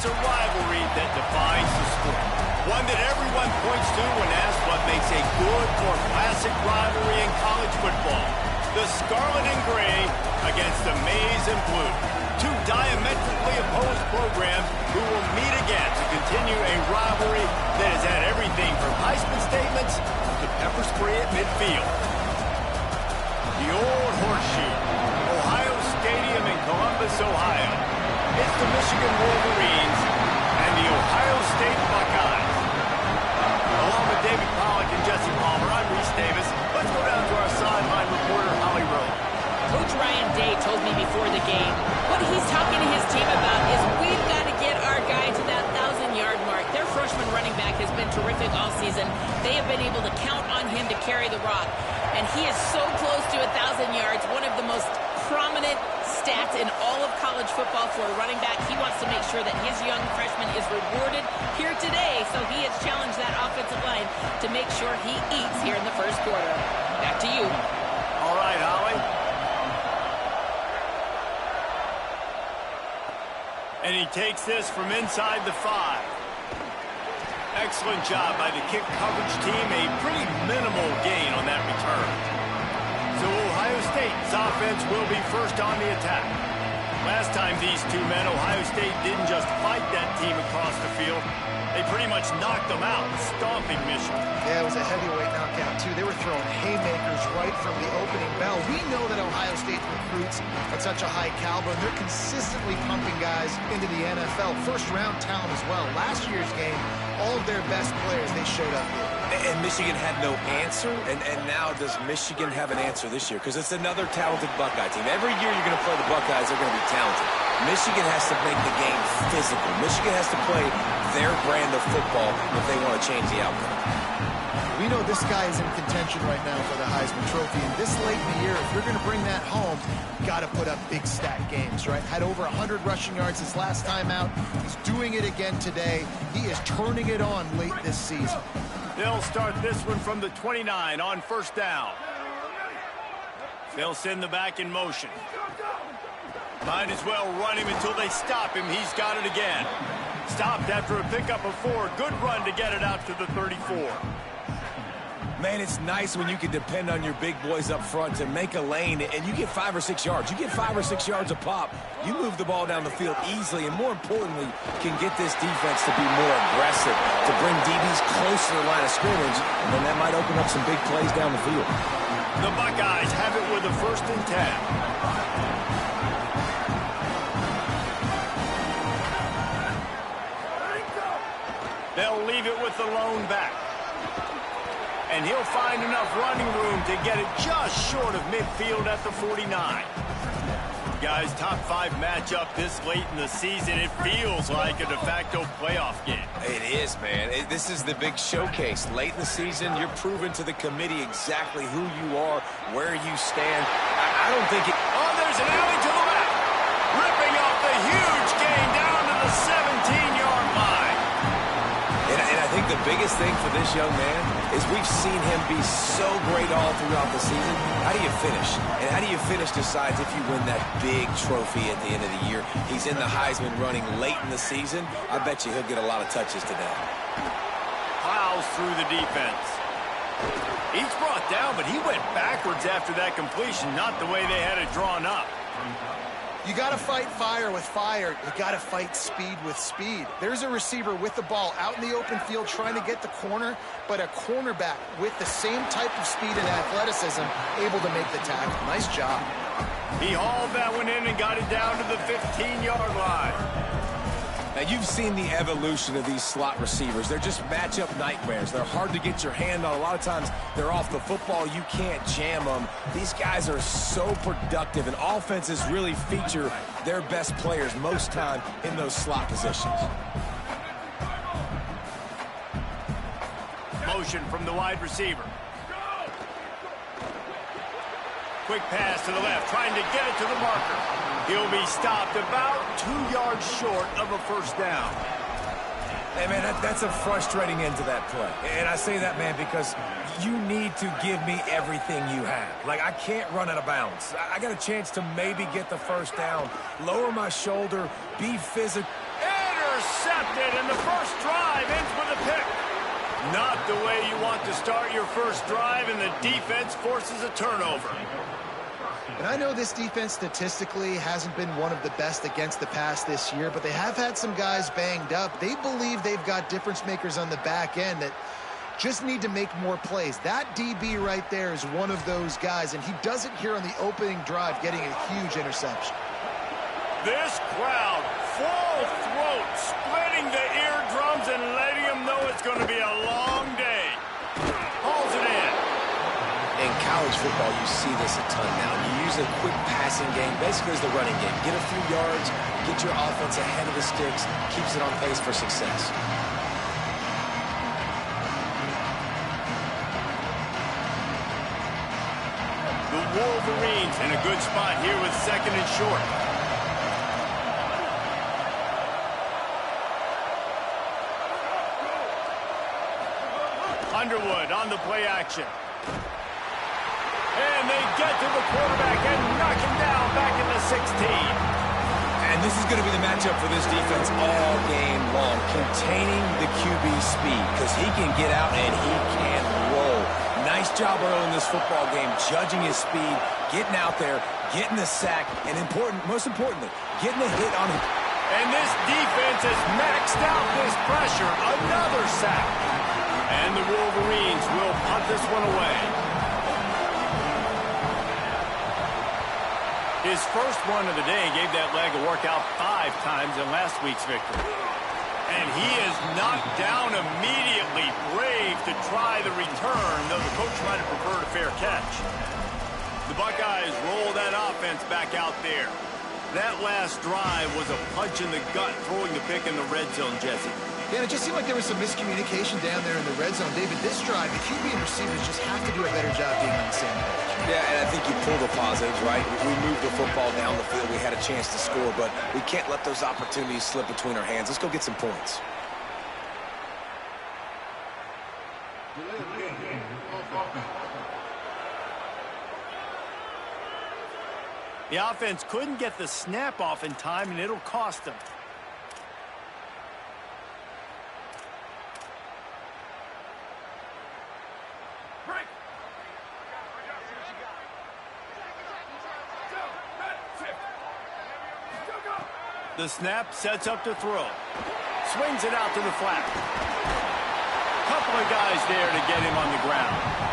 It's a rivalry that defines the sport. One that everyone points to when asked what makes a good or classic rivalry in college football. The scarlet and gray against the maize and blue. Two diametrically opposed programs who will meet again to continue a rivalry that has had everything from Heisman statements to pepper spray at midfield. The old horseshoe, Ohio Stadium in Columbus, Ohio. It's the Michigan Wolverines and the Ohio State Buckeyes. Along with David Pollack and Jesse Palmer, I'm Reese Davis. Let's go down to our sideline reporter, Holly Rowe. Coach Ryan Day told me before the game, what he's talking to his team about is we've got to get our guy to that 1,000-yard mark. Their freshman running back has been terrific all season. They have been able to count on him to carry the rock. And he is so close to 1,000 yards, one of the most prominent stats in all of college football for a running back. He wants to make sure that his young freshman is rewarded here today, so he has challenged that offensive line to make sure he eats here in the first quarter. Back to you. All right, Holly. And he takes this from inside the 5. Excellent job by the kick coverage team. A pretty minimal gain on that return. So Ohio State's offense will be first on the attack. Last time these two met, Ohio State didn't just fight that team across the field. They pretty much knocked them out, stomping Michigan. Yeah, it was a heavyweight knockout, too. They were throwing haymakers right from the opening bell. We know that Ohio State recruits at such a high caliber, and they're consistently pumping guys into the NFL. First-round talent as well. Last year's game, all of their best players, they showed up here. And Michigan had no answer, and now does Michigan have an answer this year? Because it's another talented Buckeye team. Every year you're going to play the Buckeyes, they're going to be talented. Michigan has to make the game physical. Michigan has to play their brand of football if they want to change the outcome. We know this guy is in contention right now for the Heisman Trophy, and this late in the year, if you're going to bring that home, you got to put up big stat games, right? Had over 100 rushing yards his last time out. He's doing it again today. He is turning it on late this season. They'll start this one from the 29 on first down. They'll send the back in motion. Might as well run him until they stop him. He's got it again. Stopped after a pickup of 4. Good run to get it out to the 34. Man, it's nice when you can depend on your big boys up front to make a lane, and you get 5 or 6 yards. You get 5 or 6 yards a pop. You move the ball down the field easily, and more importantly, can get this defense to be more aggressive, to bring DBs close to the line of scrimmage, and then that might open up some big plays down the field. The Buckeyes have it with a 1st and 10. They'll leave it with the lone back. And he'll find enough running room to get it just short of midfield at the 49. Guys, top 5 matchup this late in the season. It feels like a de facto playoff game. It is, man. This is the big showcase. Late in the season, you're proving to the committee exactly who you are, where you stand. I don't think it... Oh, there's an alley to the left. Ripping off the huge gain down to the 17-yard line. And I think the biggest thing for this young man is we've seen him be so great all throughout the season. How do you finish? And how do you finish decides if you win that big trophy at the end of the year. He's in the Heisman running late in the season. I bet you he'll get a lot of touches today. Plows through the defense. He's brought down, but he went backwards after that completion, not the way they had it drawn up. You got to fight fire with fire. You got to fight speed with speed. There's a receiver with the ball out in the open field trying to get the corner, but a cornerback with the same type of speed and athleticism able to make the tackle. Nice job. He hauled that one in and got it down to the 15-yard line. Now, you've seen the evolution of these slot receivers. They're just matchup nightmares. They're hard to get your hand on. A lot of times, they're off the football. You can't jam them. These guys are so productive, and offenses really feature their best players most time in those slot positions. Motion from the wide receiver. Quick pass to the left, trying to get it to the marker. He'll be stopped about 2 yards short of a 1st down. Hey, man, that's a frustrating end to that play. And I say that, man, because you need to give me everything you have. Like, I can't run out of bounds. I got a chance to maybe get the 1st down, lower my shoulder, be physical. Intercepted! intercepted, and the first drive ends with a pick. Not the way you want to start your first drive, and the defense forces a turnover. And I know this defense statistically hasn't been one of the best against the pass this year, but they have had some guys banged up. They believe they've got difference makers on the back end that just need to make more plays. That DB right there is one of those guys, and he does it here on the opening drive, getting a huge interception. This crowd, full throat, splitting the eardrums and letting them know it's going to be a long day. Hauls it in. In college football, you see this a ton now. You use a quick passing game, basically as the running game. Get a few yards, get your offense ahead of the sticks, keeps it on pace for success. The Wolverines in a good spot here with second and short. Underwood on the play action. And they get to the quarterback and knock him down back in the 16. And this is going to be the matchup for this defense all game long, containing the QB speed, because he can get out and he can roll. Nice job early in this football game, judging his speed, getting out there, getting the sack, and most importantly, getting a hit on him. And this defense has maxed out this pressure. Another sack. And the Wolverines will punt this one away. His first one of the day gave that leg a workout 5 times in last week's victory. And he is knocked down immediately. Brave to try the return, though the coach might have preferred a fair catch. The Buckeyes roll that offense back out there. That last drive was a punch in the gut, throwing the pick in the red zone, Jesse. Yeah, and it just seemed like there was some miscommunication down there in the red zone. David, this drive, the QB and receivers just have to do a better job being on the same page. Yeah, and I think you pull the positives, right? We moved the football down the field. We had a chance to score, but we can't let those opportunities slip between our hands. Let's go get some points. The offense couldn't get the snap off in time, and it'll cost them. The snap sets up to throw. Swings it out to the flat. Couple of guys there to get him on the ground.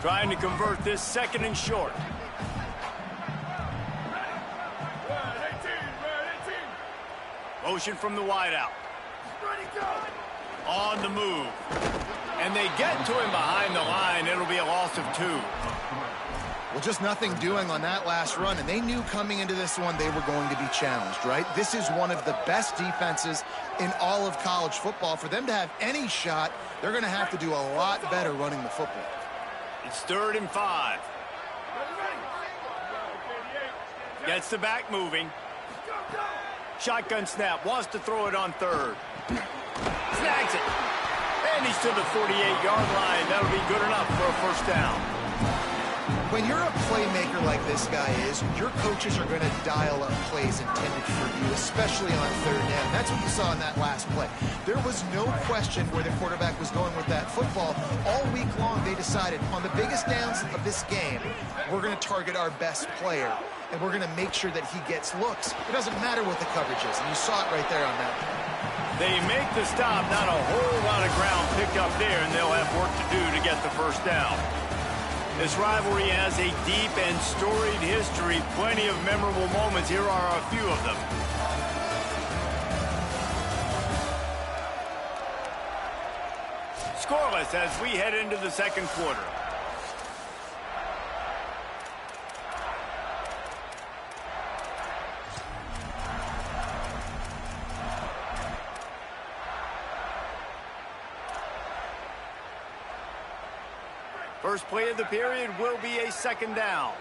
Trying to convert this second and short. Motion from the wideout. On the move. And they get to him behind the line. It'll be a loss of 2. Well, just nothing doing on that last run, and they knew coming into this one they were going to be challenged, right? This is one of the best defenses in all of college football. For them to have any shot, they're going to have to do a lot better running the football. It's 3rd and 5. Gets the back moving. Shotgun snap, wants to throw it on 3rd. Snags it. And he's to the 48-yard line. That'll be good enough for a first down. When you're a playmaker like this guy is, your coaches are going to dial up plays intended for you, especially on 3rd down. That's what you saw in that last play. There was no question where the quarterback was going with that football. All week long, they decided on the biggest downs of this game, we're going to target our best player, and we're going to make sure that he gets looks. It doesn't matter what the coverage is, and you saw it right there on that play. They make the stop, not a whole lot of ground picked up there, and they'll have work to do to get the first down. This rivalry has a deep and storied history. Plenty of memorable moments. Here are a few of them. Scoreless as we head into the second quarter. First play of the period will be a second down.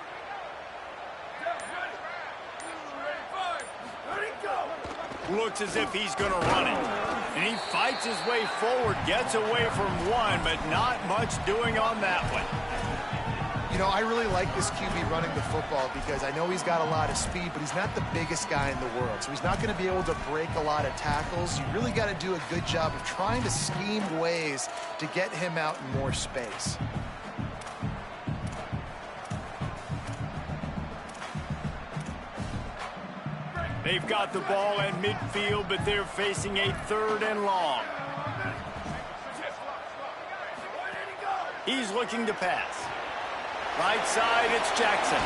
looks as if he's going to run it. And he fights his way forward, gets away from one, but not much doing on that one. You know, I really like this QB running the football because I know he's got a lot of speed, but he's not the biggest guy in the world. So he's not going to be able to break a lot of tackles. You really got to do a good job of trying to scheme ways to get him out in more space. They've got the ball at midfield, but they're facing a 3rd and long. He's looking to pass. Right side, it's Jackson.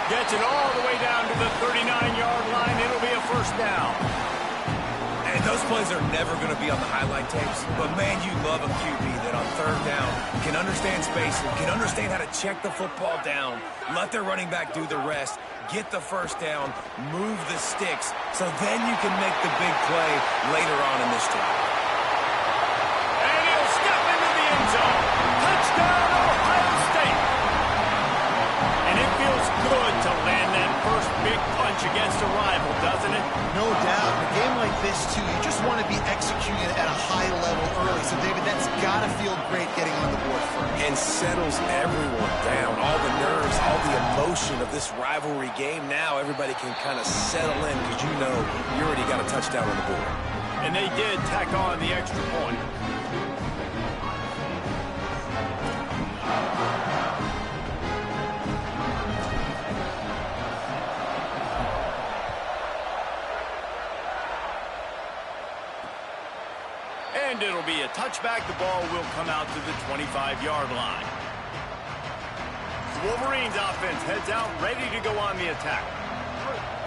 Gets it all the way down to the 39-yard line. It'll be a 1st down. And those plays are never going to be on the highlight tapes, but man, you love a QB that on 3rd down can understand spacing, can understand how to check the football down, let their running back do the rest, get the 1st down, move the sticks, so then you can make the big play later on in this drive. And he'll step into the end zone. Touchdown, Ohio State. And it feels good to land that first big punch against a rival, doesn't it? No doubt. In a game like this, too, you just want to be executing at a high level early. So, David, that's got to feel great getting on the board first. And settles everyone down. All the nerves, all the emotion of this rivalry game. Now everybody can kind of settle in because you know you already got a touchdown on the board. And they did tack on the extra point. And it'll be a touchback. The ball will come out to the 25-yard line. The Wolverines offense heads out, ready to go on the attack.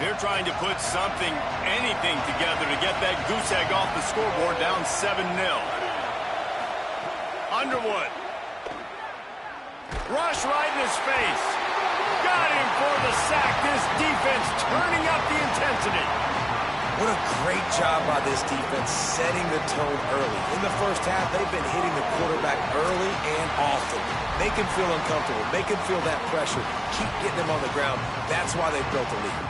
They're trying to put something, anything together to get that goose egg off the scoreboard, down 7-0. Underwood. Rush right in his face. Got him for the sack. This defense turning up the intensity. What a great job by this defense setting the tone early. In the first half, they've been hitting the quarterback early and often. Make him feel uncomfortable. Make him feel that pressure. Keep getting him on the ground. That's why they've built the lead.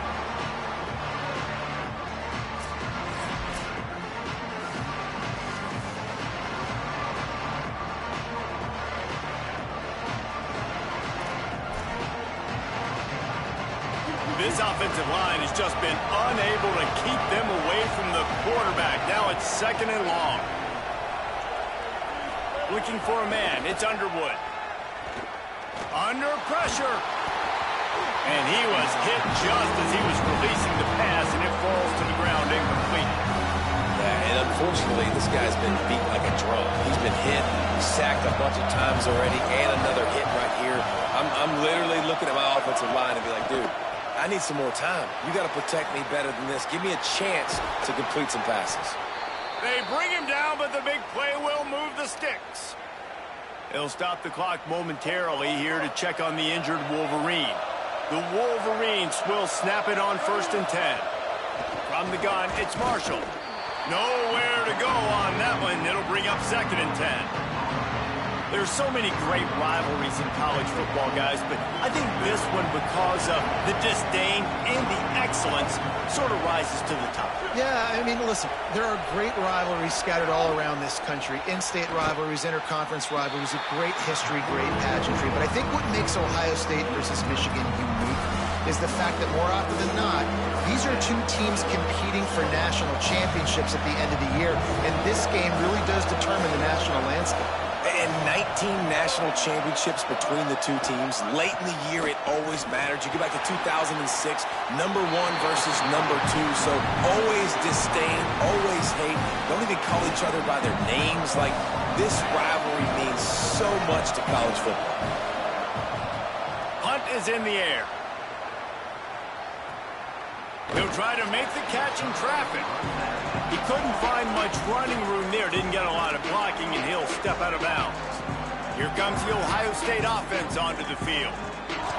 This offensive line has just been unable to keep them away from the quarterback. Now it's 2nd and long. Looking for a man. It's Underwood. Under pressure. And he was hit just as he was releasing the pass, and it falls to the ground incomplete. Yeah, and unfortunately, this guy's been beat like a drum. He's been hit, sacked a bunch of times already, and another hit right here. I'm literally looking at my offensive line and be like, dude, I need some more time. You got to protect me better than this. Give me a chance to complete some passes. They bring him down, but the big play will move the sticks. They'll stop the clock momentarily here to check on the injured Wolverine. The Wolverines will snap it on 1st and 10. From the gun, it's Marshall. Nowhere to go on that one. It'll bring up 2nd and 10. There's so many great rivalries in college football, guys, but I think this one, because of the disdain and the excellence, sort of rises to the top. Yeah, I mean, listen, there are great rivalries scattered all around this country. In-state rivalries, interconference rivalries, a great history, great pageantry. But I think what makes Ohio State versus Michigan unique is the fact that more often than not, these are two teams competing for national championships at the end of the year, and this game really does determine the national landscape. And 19 national championships between the two teams. Late in the year, it always mattered. You go back to 2006, number 1 versus number 2. So always disdain, always hate. Don't even call each other by their names. Like, this rivalry means so much to college football. Hunt is in the air. He'll try to make the catch in traffic. He couldn't find much running room there. Didn't get a lot of blocking, and he'll step out of bounds. Here comes the Ohio State offense onto the field.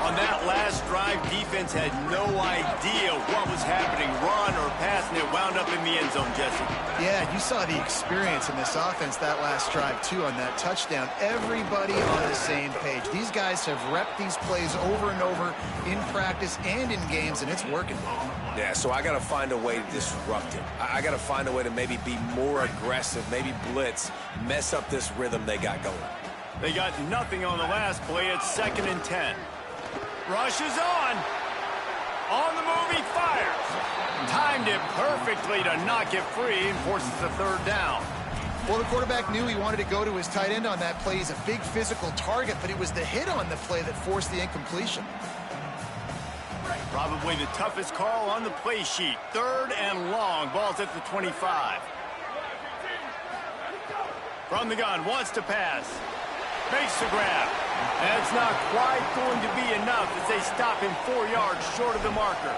On that last drive, defense had no idea what was happening, run or pass, and it wound up in the end zone, Jesse. Yeah, you saw the experience in this offense that last drive, too, on that touchdown. Everybody on the same page. These guys have repped these plays over and over in practice and in games, and it's working. Yeah, so I got to find a way to disrupt it. I got to find a way to maybe be more aggressive, maybe blitz, mess up this rhythm they got going. They got nothing on the last play. It's 2nd and 10. Rush is on. On the move, he fires. Timed it perfectly to knock it free and forces a 3rd down. Well, the quarterback knew he wanted to go to his tight end on that play. He's a big physical target, but it was the hit on the play that forced the incompletion. Probably the toughest call on the play sheet. 3rd and long. Ball's at the 25. From the gun, wants to pass. Makes the grab. That's not quite going to be enough as they stop him 4 yards short of the marker.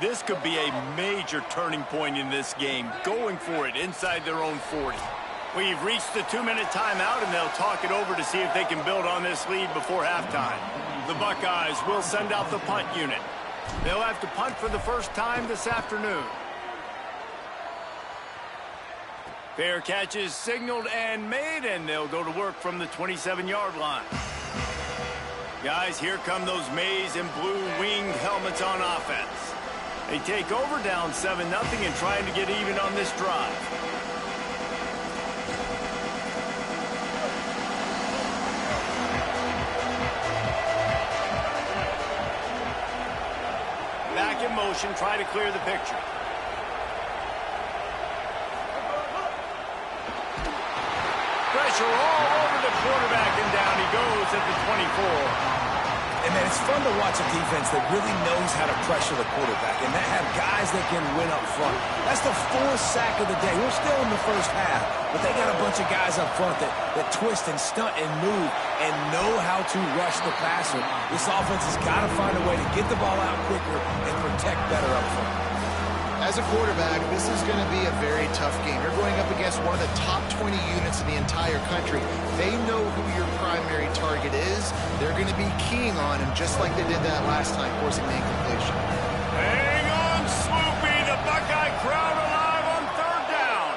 This could be a major turning point in this game, going for it inside their own 40. We've reached the 2-minute timeout, and they'll talk it over to see if they can build on this lead before halftime. The Buckeyes will send out the punt unit. They'll have to punt for the first time this afternoon. Fair catch is signaled and made, and they'll go to work from the 27-yard line. Guys, here come those maize and blue winged helmets on offense. They take over down 7-0 and trying to get even on this drive. Back in motion, try to clear the picture. Pressure all over the quarterback, and down he goes at the 24. And, man, it's fun to watch a defense that really knows how to pressure the quarterback and that have guys that can win up front. That's the 4th sack of the day. We're still in the first half, but they got a bunch of guys up front that twist and stunt and move and know how to rush the passer. This offense has got to find a way to get the ball out quicker and protect better up front. As a quarterback, this is going to be a very tough game. You're going up against one of the top 20 units in the entire country. They know who your primary target is. They're going to be keying on him just like they did that last time, forcing the incompletion. Hang on, Sloopy. The Buckeye crowd alive on 3rd down.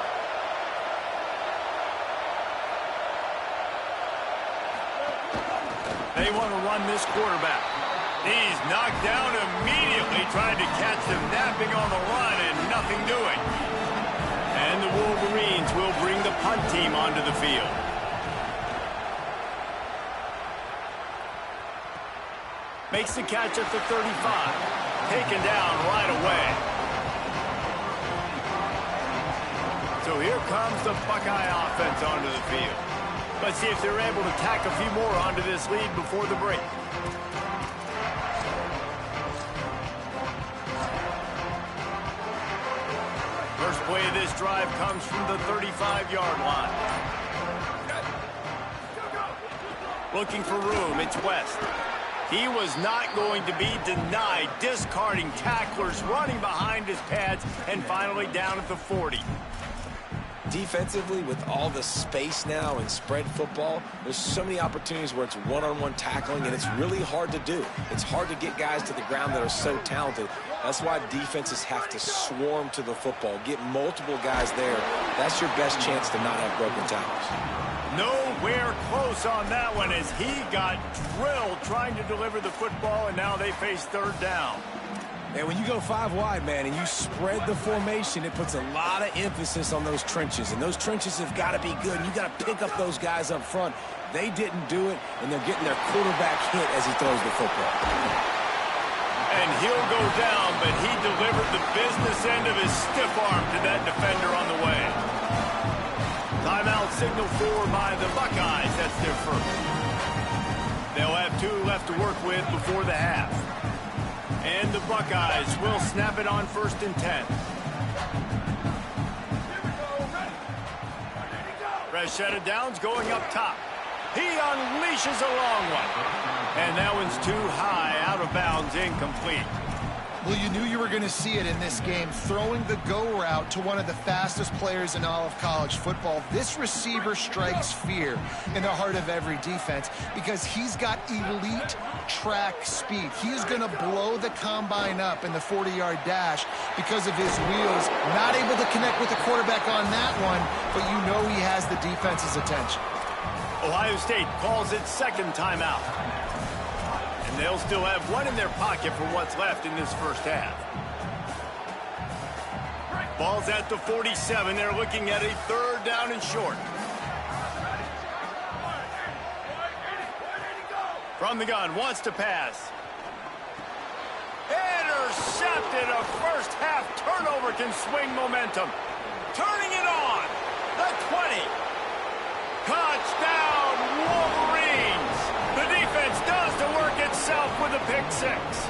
They want to run this quarterback. He's knocked down immediately, trying to catch him napping on the run, and nothing doing. And the Wolverines will bring the punt team onto the field. Makes the catch at the 35. Taken down right away. So here comes the Buckeye offense onto the field. Let's see if they're able to tack a few more onto this lead before the break. First play of this drive comes from the 35-yard line. Looking for room, it's West. He was not going to be denied, discarding tacklers, running behind his pads, and finally down at the 40. Defensively, with all the space now in spread football, there's so many opportunities where it's one-on-one tackling, and it's really hard to do. It's hard to get guys to the ground that are so talented. That's why defenses have to swarm to the football, get multiple guys there. That's your best chance to not have broken tackles. Nowhere close on that one as he got drilled trying to deliver the football, and now they face 3rd down. And when you go 5 wide, man, and you spread the formation, it puts a lot of emphasis on those trenches. And those trenches have got to be good. You got to pick up those guys up front. They didn't do it, and they're getting their quarterback hit as he throws the football. And he'll go down, but he delivered the business end of his stiff arm to that defender on the way. Timeout signal for by the Buckeyes. That's their first. They'll have 2 left to work with before the half. And the Buckeyes will snap it on 1st and 10. Fresh set of downs going up top. He unleashes a long one. And that one's too high, out of bounds, incomplete. Well, you knew you were going to see it in this game, throwing the go route to one of the fastest players in all of college football. This receiver strikes fear in the heart of every defense because he's got elite track speed. He's going to blow the combine up in the 40-yard dash because of his wheels. Not able to connect with the quarterback on that one, but you know he has the defense's attention. Ohio State calls its second timeout. And they'll still have one in their pocket for what's left in this first half. Ball's at the 47. They're looking at a third down and short. From the gun, wants to pass. Intercepted. A first half turnover can swing momentum. Turning it on. The 20. Touchdown, Wolverines. The defense does the work itself with a pick six.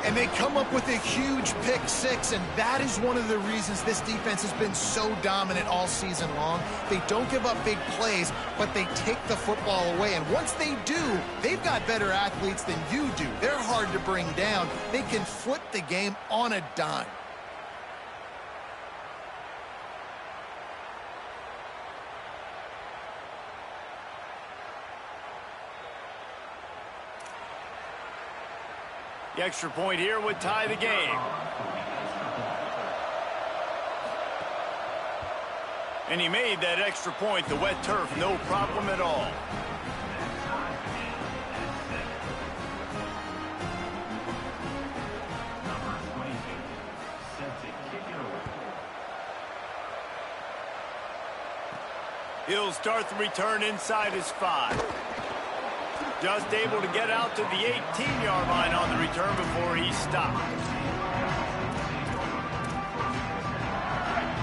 And they come up with a huge pick six, and that is one of the reasons this defense has been so dominant all season long. They don't give up big plays, but they take the football away. And once they do, they've got better athletes than you do. They're hard to bring down. They can flip the game on a dime. The extra point here would tie the game. And he made that extra point, the wet turf, no problem at all. He'll start the return inside his 5. Just able to get out to the 18-yard line on the return before he stopped.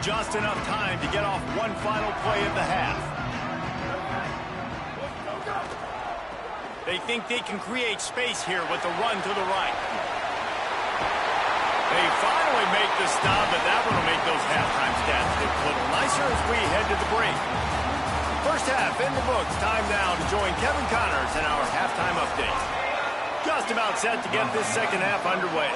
Just enough time to get off one final play of the half. They think they can create space here with the run to the right. They finally make the stop, but that one will make those halftime stats look a little nicer as we head to the break. First half in the books. Time now to join Kevin Connors in our halftime update. Just about set to get this second half underway.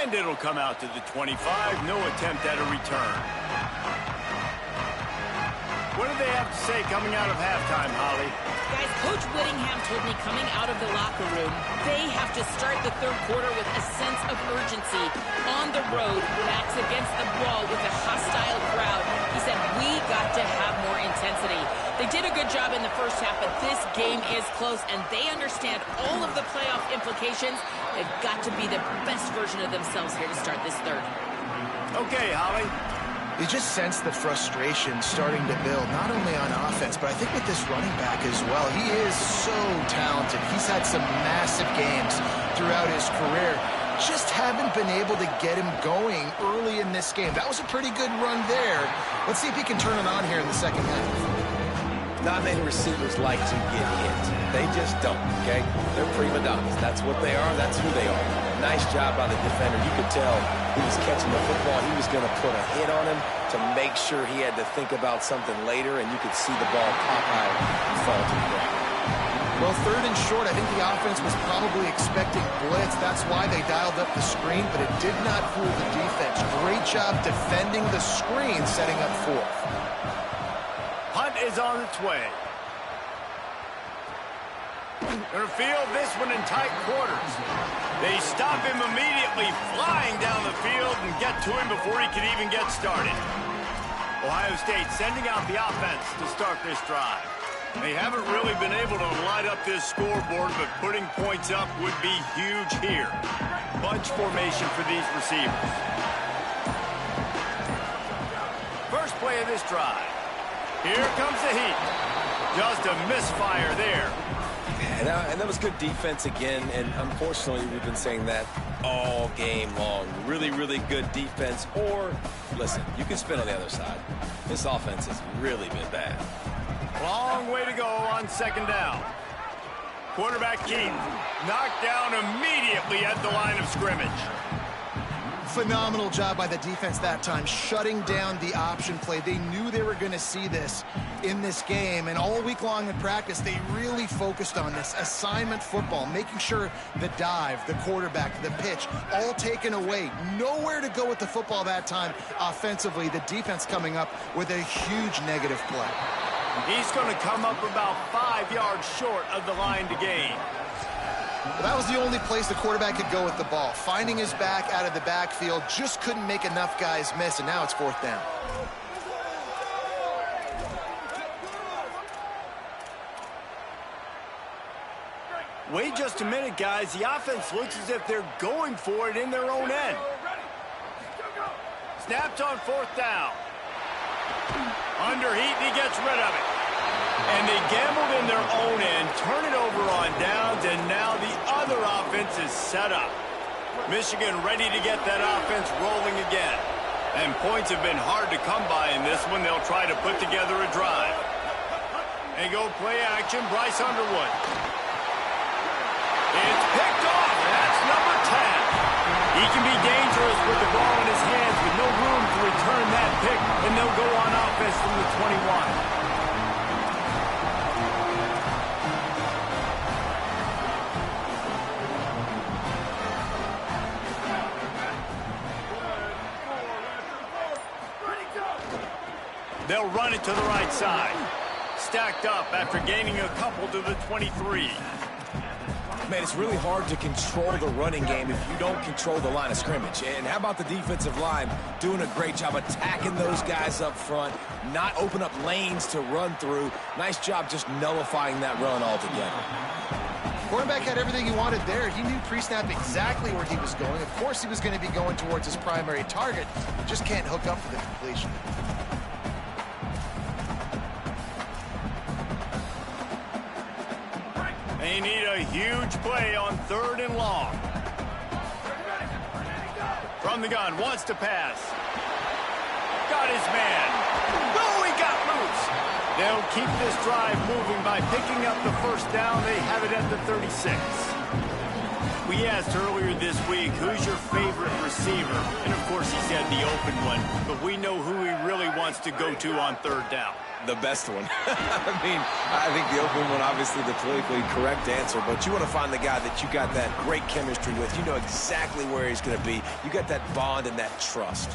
And it'll come out to the 25. No attempt at a return. What do they have to say coming out of halftime, Holly? Guys, Coach Whittingham told me coming out of the locker room, they have to start the third quarter with a sense of urgency. On the road, backs against the wall with a hostile crowd. He said, we got to have more intensity. They did a good job in the first half, but this game is close, and they understand all of the playoff implications. They've got to be the best version of themselves here to start this third. Okay, Holly. You just sense the frustration starting to build, not only on offense, but I think with this running back as well. He is so talented. He's had some massive games throughout his career. Just haven't been able to get him going early in this game. That was a pretty good run there. Let's see if he can turn it on here in the second half. Not many receivers like to get hit. They just don't, okay? They're prima donnas. That's what they are. That's who they are. Nice job by the defender. You could tell he was catching the football. He was going to put a hit on him to make sure he had to think about something later, and you could see the ball pop out and fall to the ground. Well, third and short, I think the offense was probably expecting blitz. That's why they dialed up the screen, but it did not fool the defense. Great job defending the screen, setting up fourth. Hunt is on its way. They're field this one in tight quarters. They stop him immediately, flying down the field and get to him before he can even get started. Ohio State sending out the offense to start this drive. They haven't really been able to light up this scoreboard, but putting points up would be huge here. Bunch formation for these receivers. First play of this drive. Here comes the heat. Just a misfire there. And that was good defense again, and unfortunately, we've been saying that all game long. Really, really good defense, or, listen, you can spin on the other side. This offense has really been bad. Long way to go on second down. Quarterback Keith knocked down immediately at the line of scrimmage. Phenomenal job by the defense that time, shutting down the option play. They knew they were going to see this in this game, and all week long in practice, they really focused on this assignment football, making sure the dive, the quarterback, the pitch, all taken away. Nowhere to go with the football that time offensively. The defense coming up with a huge negative play. He's going to come up about 5 yards short of the line to gain. Well, that was the only place the quarterback could go with the ball. Finding his back out of the backfield, just couldn't make enough guys miss, and now it's 4th down. Wait just a minute, guys. The offense looks as if they're going for it in their own end. Snapped on 4th down. Under heat, and he gets rid of it. And they gambled in their own end, turn it over on downs, and now the other offense is set up. Michigan ready to get that offense rolling again. And points have been hard to come by in this one. They'll try to put together a drive. They go play action, Bryce Underwood. It's picked off. That's number 10. He can be dangerous with the ball in his hands with no room to return that pick, and they'll go on offense from the 21. They'll run it to the right side. Stacked up after gaining a couple to the 23. Man, it's really hard to control the running game if you don't control the line of scrimmage. And how about the defensive line doing a great job attacking those guys up front, not open up lanes to run through. Nice job just nullifying that run altogether. Quarterback had everything he wanted there. He knew pre-snap exactly where he was going. Of course he was going to be going towards his primary target. Just can't hook up for the completion. They need a huge play on 3rd and long. From the gun, wants to pass. Got his man. Oh, he got loose. They'll keep this drive moving by picking up the 1st down. They have it at the 36. We asked earlier this week, who's your favorite receiver? And of course he said the open one, but we know who he really wants to go to on 3rd down. The best one. I mean, I think the open one, obviously the politically correct answer, but you want to find the guy that you got that great chemistry with. You know exactly where he's going to be. You got that bond and that trust.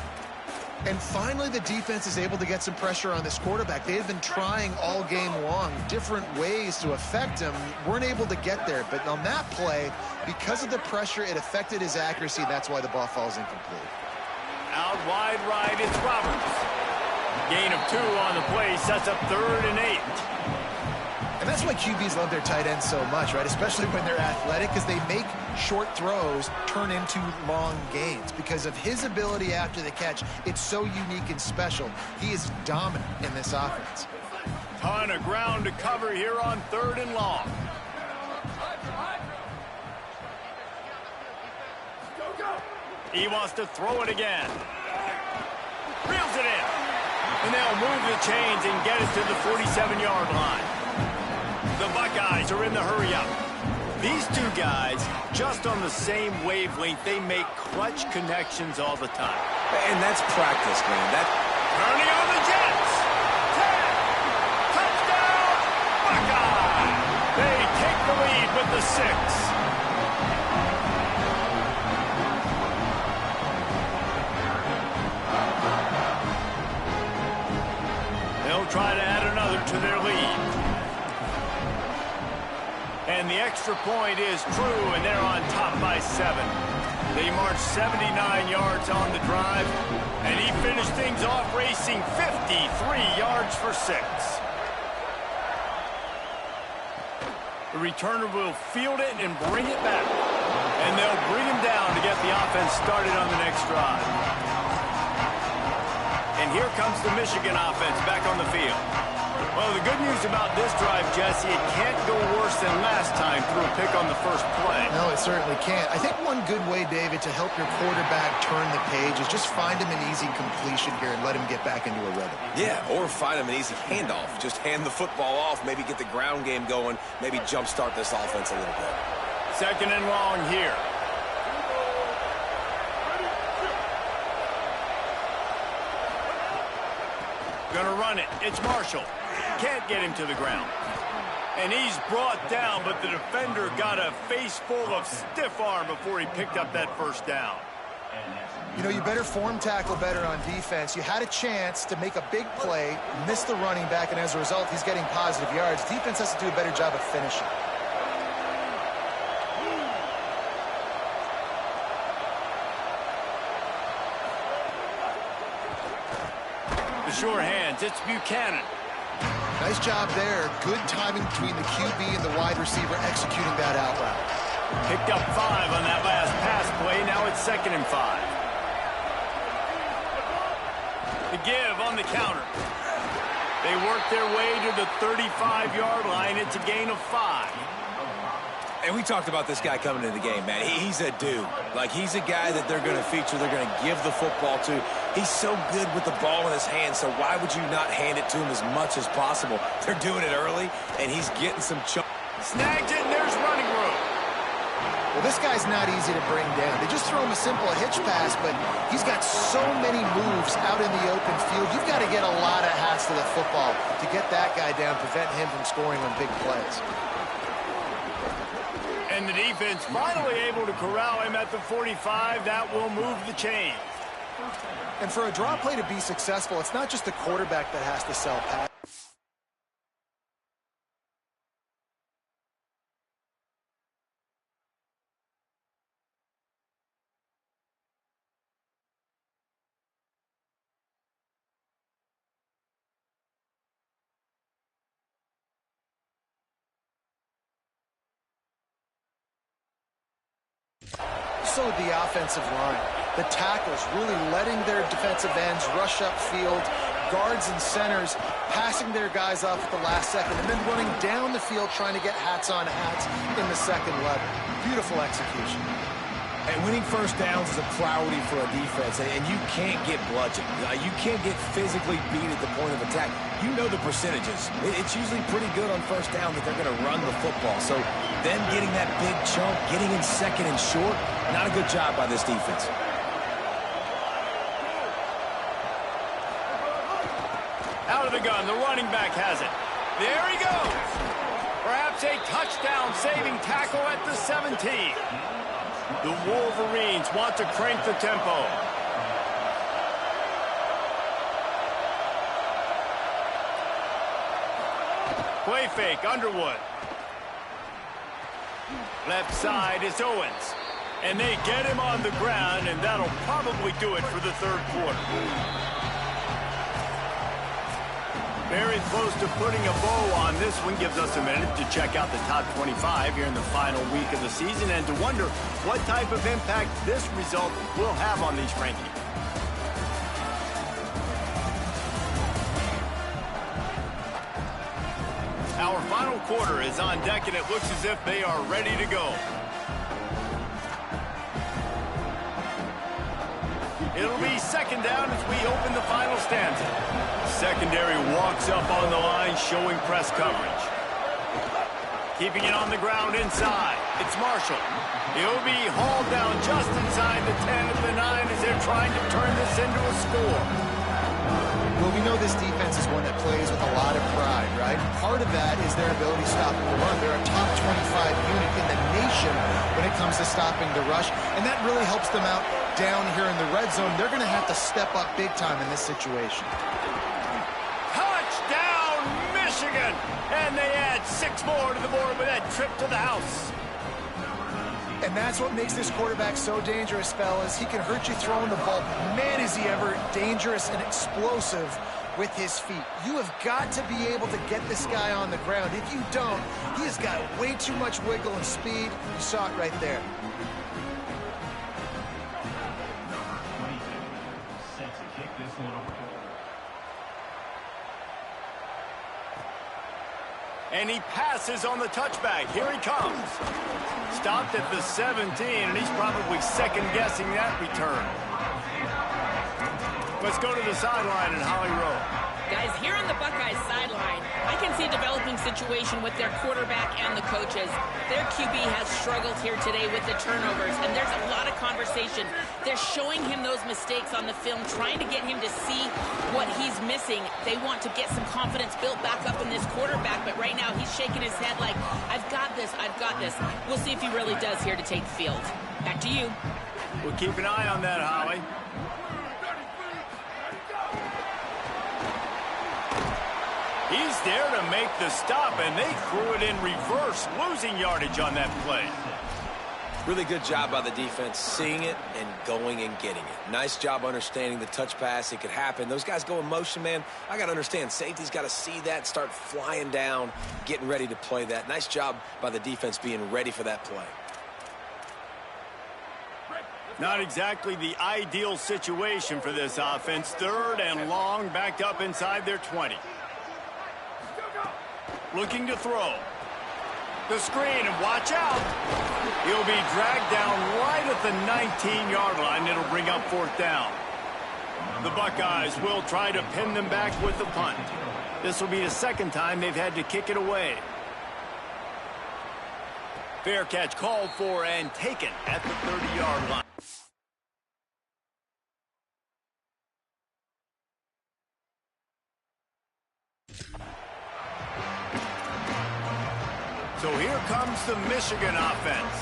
And finally, the defense is able to get some pressure on this quarterback. They had been trying all game long different ways to affect him. Weren't able to get there. But on that play, because of the pressure, it affected his accuracy. That's why the ball falls incomplete. Out wide right, it's Roberts. Gain of 2 on the play, sets up 3rd and 8. And that's why QBs love their tight ends so much, right? Especially when they're athletic, because they make short throws turn into long gains. Because of his ability after the catch, it's so unique and special. He is dominant in this offense. Ton of ground to cover here on 3rd and long. He wants to throw it again. Reels it in. And they'll move the chains and get it to the 47-yard line. The Buckeyes are in the hurry-up. These two guys, just on the same wavelength, they make clutch connections all the time. And that's practice, man. Turning on the Jets. 10. Touchdown, Buckeye. They take the lead with the 6. Try to add another to their lead. And the extra point is true, and they're on top by 7. They marched 79 yards on the drive, and he finished things off racing 53 yards for 6. The returner will field it and bring it back. And they'll bring him down to get the offense started on the next drive. And here comes the Michigan offense back on the field. Well, the good news about this drive, Jesse, it can't go worse than last time through a pick on the first play. No, it certainly can't. I think one good way, David, to help your quarterback turn the page is just find him an easy completion here and let him get back into a rhythm. Yeah, or find him an easy handoff. Just hand the football off, maybe get the ground game going, maybe jumpstart this offense a little bit. 2nd and long here. Gonna run it. It's Marshall. Can't get him to the ground. And he's brought down, but the defender got a face full of stiff arm before he picked up that 1st down. You know, you better form tackle better on defense. You had a chance to make a big play, miss the running back, and as a result, he's getting positive yards. Defense has to do a better job of finishing. the sure hands. It's Buchanan. Nice job there. Good timing between the QB and the wide receiver executing that out route. Picked up 5 on that last pass play. Now it's 2nd and 5. The give on the counter. They work their way to the 35-yard line. It's a gain of 5. And we talked about this guy coming into the game, man. He's a dude. Like, he's a guy that they're going to feature, they're going to give the football to. He's so good with the ball in his hands, so why would you not hand it to him as much as possible? They're doing it early, and he's getting some chunk. Snagged it, and there's running room. Well, this guy's not easy to bring down. They just throw him a simple hitch pass, but he's got so many moves out in the open field. You've got to get a lot of hats to the football to get that guy down, prevent him from scoring on big plays. And the defense finally able to corral him at the 45. That will move the chain. And for a draw play to be successful, it's not just the quarterback that has to sell pass. Also the offensive line. The tackles really letting their defensive ends rush upfield, guards and centers passing their guys off at the last second, and then running down the field trying to get hats on hats in the second level. Beautiful execution. And winning first downs is a priority for a defense, and you can't get bludgeoned. You can't get physically beat at the point of attack. You know the percentages. It's usually pretty good on first down that they're going to run the football. So them getting that big chunk, getting in second and short, not a good job by this defense. Out of the gun, the running back has it. There he goes. Perhaps a touchdown-saving tackle at the 17. The Wolverines want to crank the tempo. Play fake, Underwood. Left side is Owens. And they get him on the ground, and that'll probably do it for the third quarter. Very close to putting a bow on this one. Gives us a minute to check out the top 25 here in the final week of the season and to wonder what type of impact this result will have on these rankings. Our final quarter is on deck, and it looks as if they are ready to go. It'll be 2nd down as we open the final stanza. Secondary walks up on the line, showing press coverage. Keeping it on the ground inside. It's Marshall. He'll be hauled down just inside the 10 at the 9 as they're trying to turn this into a score. Well, we know this defense is one that plays with a lot of pride, right? Part of that is their ability stopping the run. They're a top 25 unit in the nation when it comes to stopping the rush, and that really helps them out down here in the red zone. They're going to have to step up big time in this situation. Touchdown, Michigan! And they add 6 more to the board with that trip to the house. And that's what makes this quarterback so dangerous, fellas. He can hurt you throwing the ball. Man, is he ever dangerous and explosive with his feet. You have got to be able to get this guy on the ground. If you don't, he has got way too much wiggle and speed. You saw it right there. And he passes on the touchback. Here he comes. Stopped at the 17, and he's probably second-guessing that return. Let's go to the sideline in Holly Rowe. Guys, here on the Buckeyes sideline, I can see a developing situation with their quarterback and the coaches. Their QB has struggled here today with the turnovers, and there's a lot of conversation. They're showing him those mistakes on the film, trying to get him to see what he's missing. They want to get some confidence built back up in this quarterback, but right now he's shaking his head like, I've got this, I've got this. We'll see if he really does here to take the field. Back to you. We'll keep an eye on that, Holly. He's there to make the stop, and they threw it in reverse, losing yardage on that play. Really good job by the defense seeing it and going and getting it. Nice job understanding the touch pass. It could happen. Those guys go in motion, man. I got to understand, safety's got to see that, start flying down, getting ready to play that. Nice job by the defense being ready for that play. Not exactly the ideal situation for this offense. 3rd and long, backed up inside their 20. Looking to throw. The screen, and watch out. He'll be dragged down right at the 19-yard line. It'll bring up 4th down. The Buckeyes will try to pin them back with the punt. This will be the 2nd time they've had to kick it away. Fair catch called for and taken at the 30-yard line. So here comes the Michigan offense.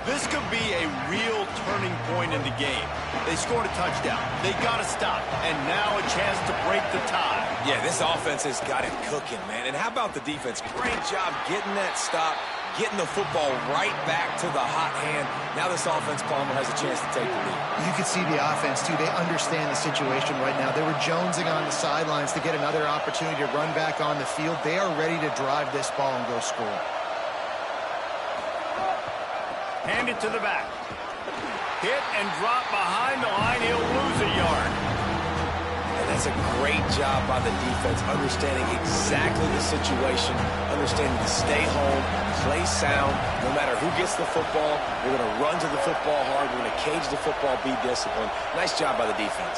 This could be a real turning point in the game. They scored a touchdown. They got to stop. And now a chance to break the tie. Yeah, this offense has got it cooking, man. And how about the defense? Great job getting that stop, getting the football right back to the hot hand. Now this offense, Palmer, has a chance to take the lead. You can see the offense, too. They understand the situation right now. They were jonesing on the sidelines to get another opportunity to run back on the field. They are ready to drive this ball and go score. Hand it to the back. Hit and drop behind the line. He'll lose a yard. And that's a great job by the defense, understanding exactly the situation, understanding to stay home, play sound. No matter who gets the football, we're going to run to the football hard. We're going to cage the football, be disciplined. Nice job by the defense.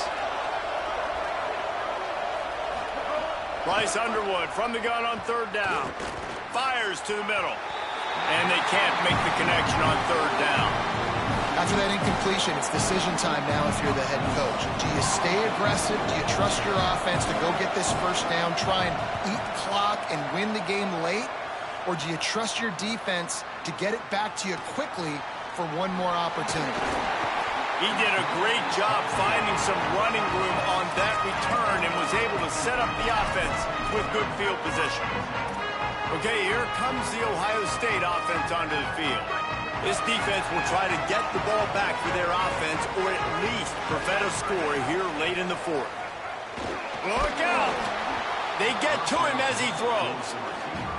Bryce Underwood from the gun on 3rd down. Fires to the middle. And they can't make the connection on 3rd down. After that incompletion, it's decision time now if you're the head coach. Do you stay aggressive? Do you trust your offense to go get this 1st down, try and eat the clock and win the game late? Or do you trust your defense to get it back to you quickly for one more opportunity? He did a great job finding some running room on that return and was able to set up the offense with good field position. Okay, here comes the Ohio State offense onto the field. This defense will try to get the ball back for their offense or at least prevent a score here late in the 4th. Look out! They get to him as he throws.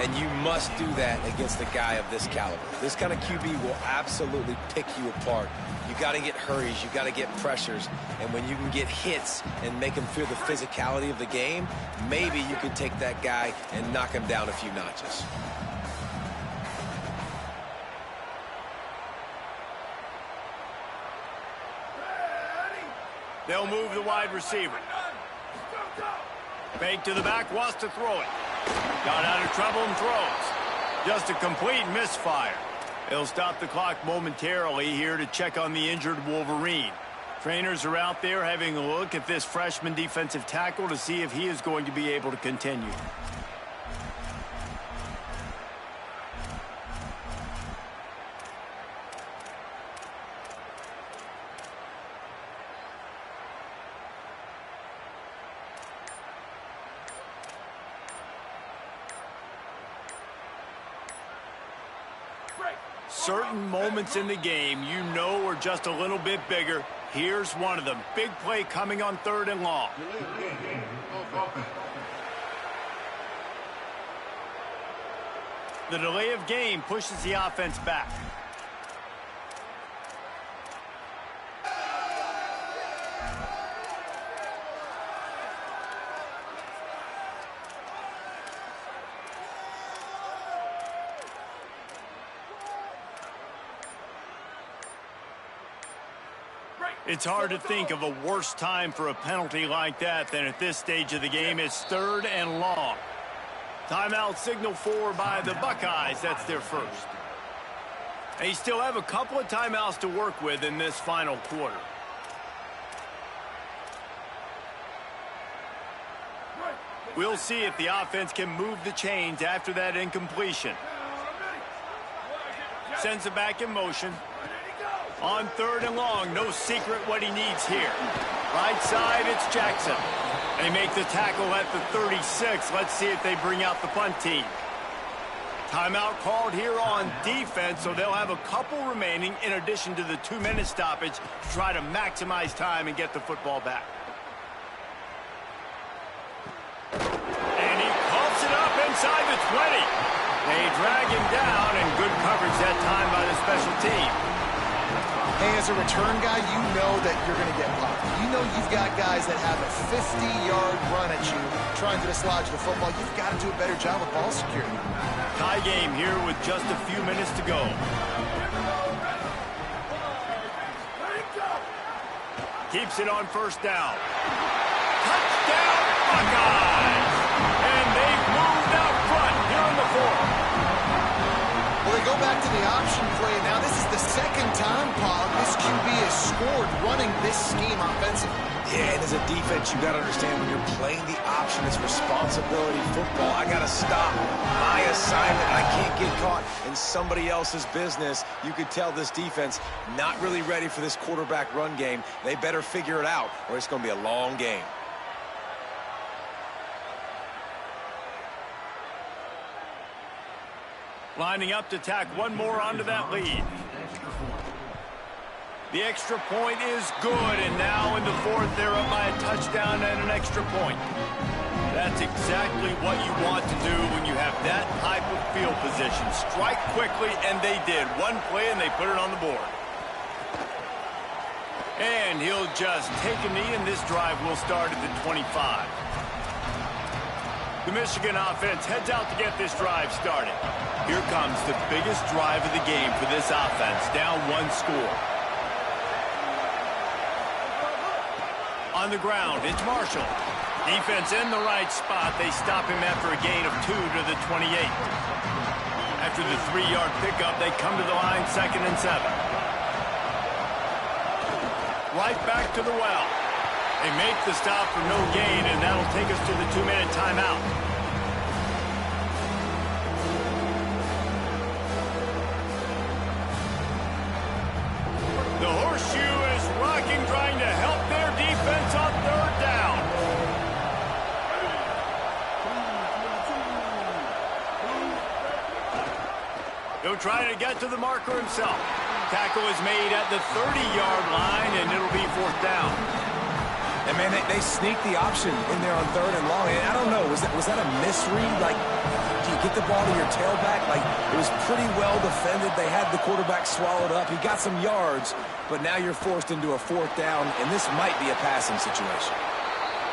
And you must do that against a guy of this caliber. This kind of QB will absolutely pick you apart. You got to get hurries, you got to get pressures, and when you can get hits and make him feel the physicality of the game, maybe you can take that guy and knock him down a few notches. They'll move the wide receiver. Fake to the back, wants to throw it. Got out of trouble and throws. Just a complete misfire. They'll stop the clock momentarily here to check on the injured Wolverine. Trainers are out there having a look at this freshman defensive tackle to see if he is going to be able to continue. Certain moments in the game you know are just a little bit bigger. Here's one of them. Big play coming on 3rd and long. The delay of game pushes the offense back. It's hard to think of a worse time for a penalty like that than at this stage of the game. It's 3rd and long. Timeout signal for by the Buckeyes. That's their first. They still have a couple of timeouts to work with in this final quarter. We'll see if the offense can move the chains after that incompletion. Sends it back in motion. On 3rd and long, no secret what he needs here. Right side, it's Jackson. They make the tackle at the 36. Let's see if they bring out the punt team. Timeout called here on defense, so they'll have a couple remaining in addition to the 2-minute stoppage to try to maximize time and get the football back. And he coughs it up inside the 20. They drag him down, and good coverage that time by the special team. Hey, as a return guy, you know that you're going to get popped. You know you've got guys that have a 50-yard run at you trying to dislodge the football. You've got to do a better job of ball security. Tie game here with just a few minutes to go. Keeps it on first down. Touchdown, Buckeyes! And they've moved out front here in the fourth. Well, they go back to the option play. Now, this is the second time, Paul, this QB has scored running this scheme offensively. Yeah, and as a defense, you got to understand when you're playing the option, it's responsibility football. I got to stop my assignment. I can't get caught in somebody else's business. You could tell this defense not really ready for this quarterback run game. They better figure it out, or it's going to be a long game. Lining up to tack one more onto that lead. The extra point is good, and now in the fourth, they're up by a touchdown and an extra point. That's exactly what you want to do when you have that type of field position. Strike quickly, and they did. One play, and they put it on the board. And he'll just take a knee, and this drive will start at the 25. The Michigan offense heads out to get this drive started. Here comes the biggest drive of the game for this offense, down one score. On the ground, it's Marshall. Defense in the right spot. They stop him after a gain of 2 to the 28. After the 3-yard pickup, they come to the line 2nd and 7. Right back to the well. They make the stop for no gain, and that'll take us to the 2-minute timeout. The horseshoe is rocking, trying to help their defense on 3rd down. He'll try to get to the marker himself. Tackle is made at the 30-yard line, and it'll be 4th down. And, man, they sneaked the option in there on 3rd and long. And I don't know, was that a misread? Like, do you get the ball to your tailback? Like, it was pretty well defended. They had the quarterback swallowed up. He got some yards, but now you're forced into a 4th down, and this might be a passing situation.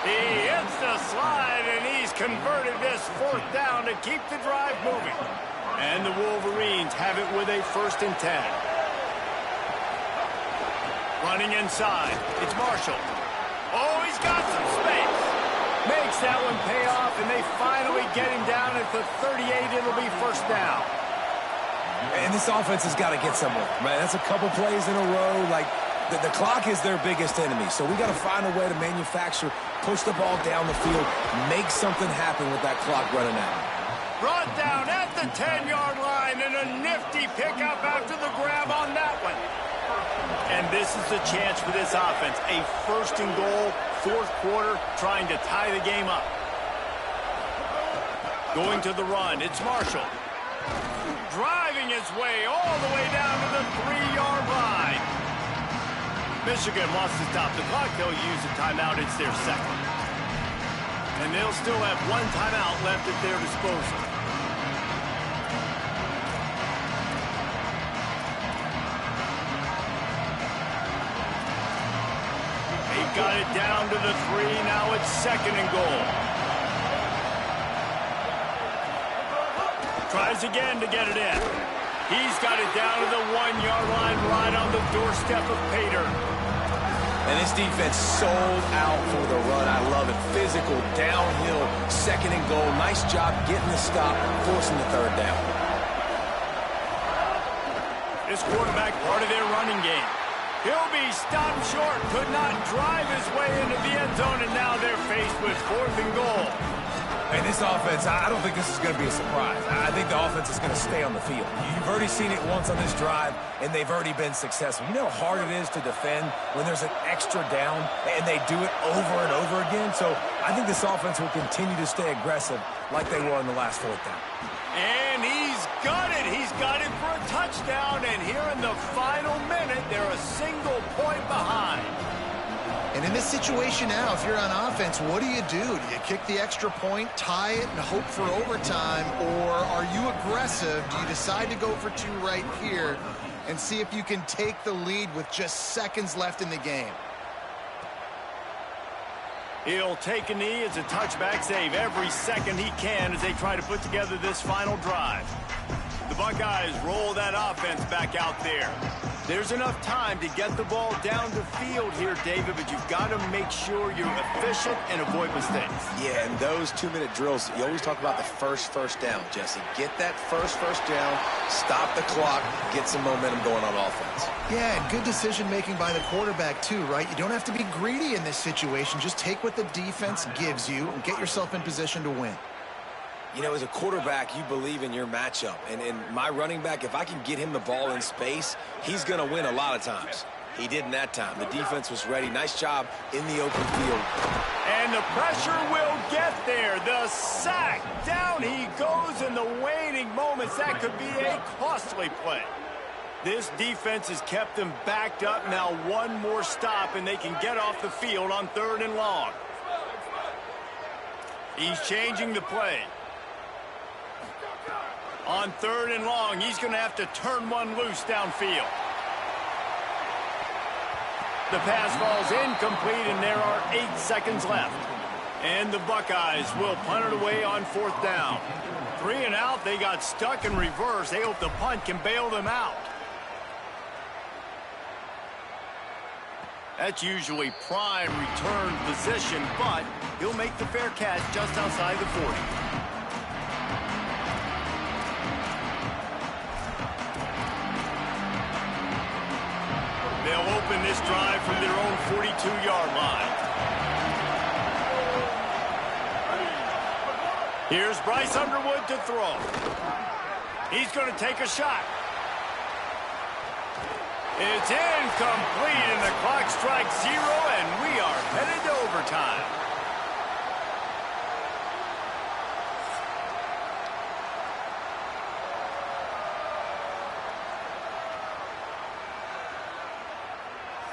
He hits the slide, and he's converted this 4th down to keep the drive moving. And the Wolverines have it with a 1st and 10. Running inside, it's Marshall. Oh, he's got some space. Makes that one pay off, and they finally get him down at the 38. It'll be 1st down. And this offense has got to get somewhere, man. That's a couple plays in a row. Like, the clock is their biggest enemy, so we got to find a way to manufacture, push the ball down the field, make something happen with that clock running out. Brought down at the 10-yard line, and a nifty pickup after the grab on that one. And this is the chance for this offense. A 1st and goal, 4th quarter, trying to tie the game up. Going to the run, it's Marshall. Driving his way all the way down to the 3-yard line. Michigan wants to stop the clock. They'll use a timeout. It's their 2nd. And they'll still have one timeout left at their disposal. Got it down to the 3. Now it's 2nd and goal. Tries again to get it in. He's got it down to the 1-yard line, right on the doorstep of Pater. And this defense sold out for the run. I love it. Physical, downhill, 2nd and goal. Nice job getting the stop, forcing the 3rd down. This quarterback part of their running game. He'll be stopped short, could not drive his way into the end zone, and now they're faced with 4th and goal. And this offense, I don't think this is going to be a surprise. I think the offense is going to stay on the field. You've already seen it once on this drive, and they've already been successful. You know how hard it is to defend when there's an extra down, and they do it over and over again? So I think this offense will continue to stay aggressive like they were in the last fourth down. And he's got it. He's got it for a touchdown. And here in the final minute, they're a single point behind. And in this situation now, if you're on offense, what do? Do you kick the extra point, tie it, and hope for overtime? Or are you aggressive? Do you decide to go for two right here and see if you can take the lead with just seconds left in the game? He'll take a knee as a touchback, save every second he can as they try to put together this final drive. The Buckeyes roll that offense back out there. There's enough time to get the ball down the field here, David, but you've got to make sure you're efficient and avoid mistakes. Yeah, and those 2-minute drills, you always talk about the first down, Jesse. Get that first down, stop the clock, get some momentum going on offense. Yeah, and good decision-making by the quarterback, too, right? You don't have to be greedy in this situation. Just take what the defense gives you and get yourself in position to win. You know, as a quarterback, you believe in your matchup. And my running back, if I can get him the ball in space, he's going to win a lot of times. He didn't that time. The defense was ready. Nice job in the open field. And the pressure will get there. The sack. Down he goes in the waning moments. That could be a costly play. This defense has kept them backed up. Now one more stop, and they can get off the field on 3rd and long. He's changing the play. On 3rd and long, he's going to have to turn one loose downfield. The pass falls incomplete, and there are 8 seconds left. And the Buckeyes will punt it away on 4th down. 3 and out, they got stuck in reverse. They hope the punt can bail them out. That's usually prime return position, but he'll make the fair catch just outside the 40. They'll open this drive from their own 42-yard line. Here's Bryce Underwood to throw. He's going to take a shot. It's incomplete, and the clock strikes 0, and we are headed to overtime.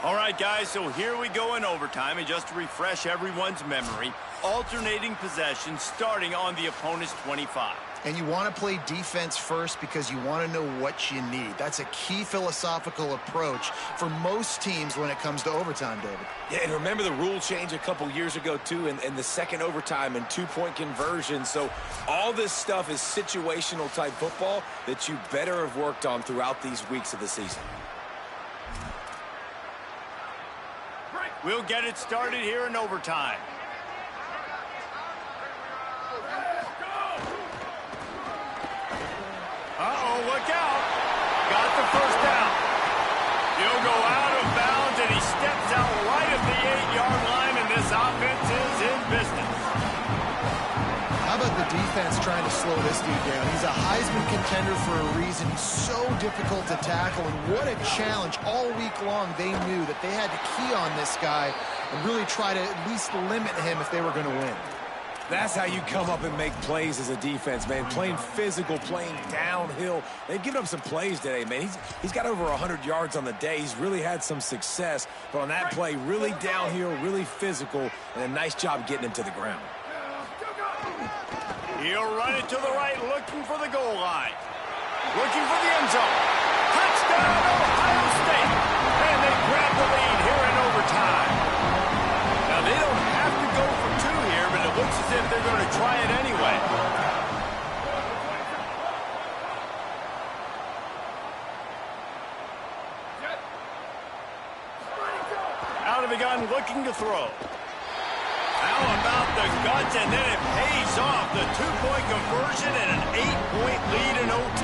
All right, guys, so here we go in overtime, and just to refresh everyone's memory, alternating possession starting on the opponent's 25. And you want to play defense first because you want to know what you need. That's a key philosophical approach for most teams when it comes to overtime, David. Yeah, and remember the rule change a couple years ago, too, and the second overtime and 2-point conversion. So all this stuff is situational type football that you better have worked on throughout these weeks of the season. We'll get it started here in overtime. Uh-oh, look out. Got the first down. He'll go out of bounds, and he steps out right at the 8-yard line, and this offense is in business. How about the defense trying to slow this dude down? He's a Heisman contender for a reason. He's so difficult to tackle, and what a challenge. All week long, they knew that they had to key on this guy and really try to at least limit him if they were going to win. That's how you come up and make plays as a defense, man. Playing physical, playing downhill. They've given up some plays today, man. He's got over 100 yards on the day. He's really had some success. But on that play, really downhill, really physical, and a nice job getting him to the ground. He'll run it to the right, looking for the goal line. Looking for the end zone. Touchdown, Ohio State. And they grab the lead here in overtime. Now, they don't have to go for 2 here, but it looks as if they're going to try it anyway. Out of the gun, looking to throw. How about the guts, and then it pays off. The 2-point conversion and an 8-point lead in OT.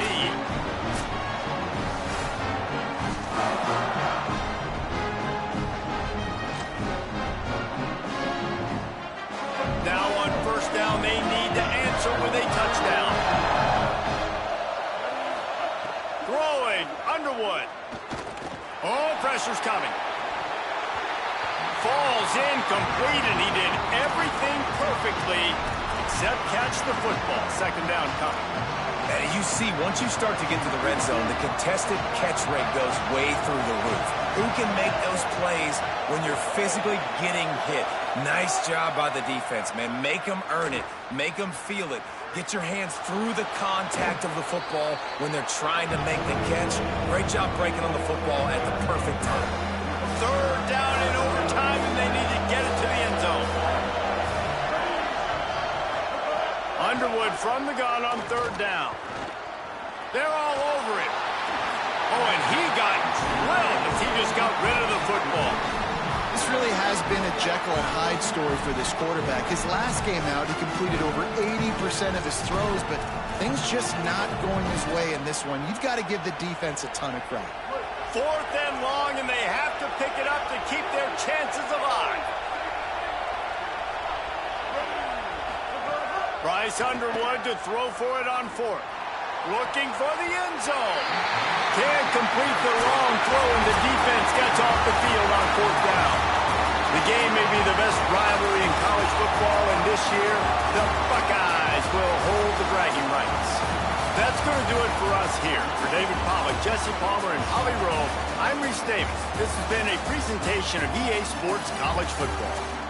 Now on 1st down, they need to answer with a touchdown. Throwing, Underwood. Oh, pressure's coming. falls incomplete, and he did everything perfectly except catch the football. Second down coming. And you see, once you start to get to the red zone, the contested catch rate goes way through the roof. Who can make those plays when you're physically getting hit? Nice job by the defense, man. Make them earn it. Make them feel it. Get your hands through the contact of the football when they're trying to make the catch. Great job breaking on the football at the perfect time. Third down in overtime, and they need to get it to the end zone. Underwood from the gun on third down. They're all over it. Oh, and he got drilled as he just got rid of the football. This really has been a Jekyll and Hyde story for this quarterback. His last game out, he completed over 80% of his throws, but things just not going his way in this one. You've got to give the defense a ton of credit. Fourth and long, and they have to pick it up to keep their chances alive. Bryce Underwood to throw for it on fourth. Looking for the end zone. Can't complete the long throw, and the defense gets off the field on fourth down. The game may be the best rivalry in college football, and this year, the Buckeyes will hold the bragging rights. That's going to do it for us here. For David Pollack, Jesse Palmer, and Holly Rowe, I'm Reese Davis. This has been a presentation of EA Sports College Football.